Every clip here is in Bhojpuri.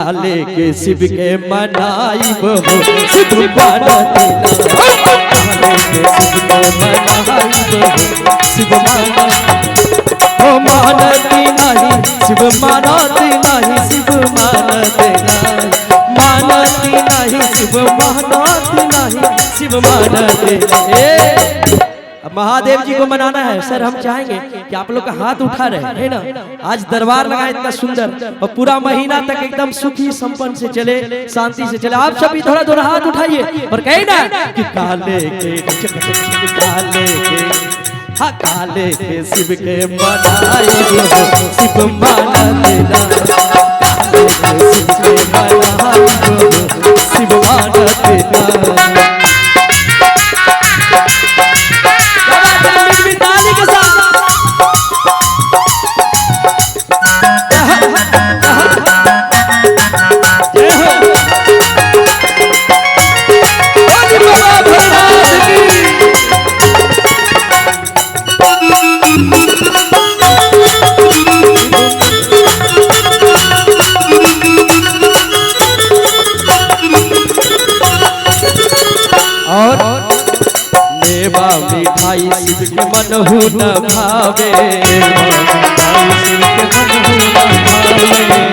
काले के शिव के मनाई बहो शिव मानती काले के शिव के मनाई बहो शिव मानती नहीं शिव मानती नहीं शिव मानती नहीं शिव मानती नहीं शिव मानती। महादेव जी को मनाना है सर, हम चाहेंगे कि आप लोग का हाथ उठा रहे है ना। आज दरबार लगा इतना सुंदर और पूरा महीना तक एकदम सुखी संपन्न से चले, शांति से चले। आप सभी थोड़ा थोड़ा हाथ उठाइए और कहे ना कि काले के काले के शिव के मनाई शिव मानते ना काले के शिव के मनाई शिव मानते ना। मिठाई शिव के मन हो न भावे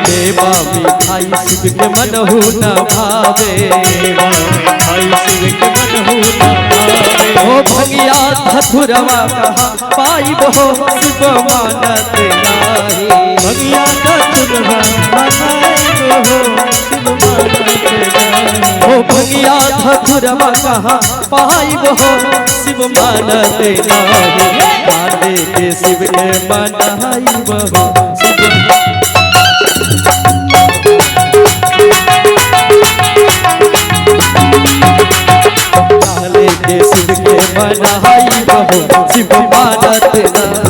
देवा मिठाई शिव के मन हो न भावे शिव के मन हो न भावे ओ भंगिया धथुरवा कहा पाई बहो शिव मानते नाही भंगिया धथुरवा मनाए बहो शिव मानते नाही ओ भंगिया धथुरवा कहा पाई बहो शिव मानते नाही काले के शिव के मनाई बहो काले के शिव के मनाई बहो शिव मानते नाही।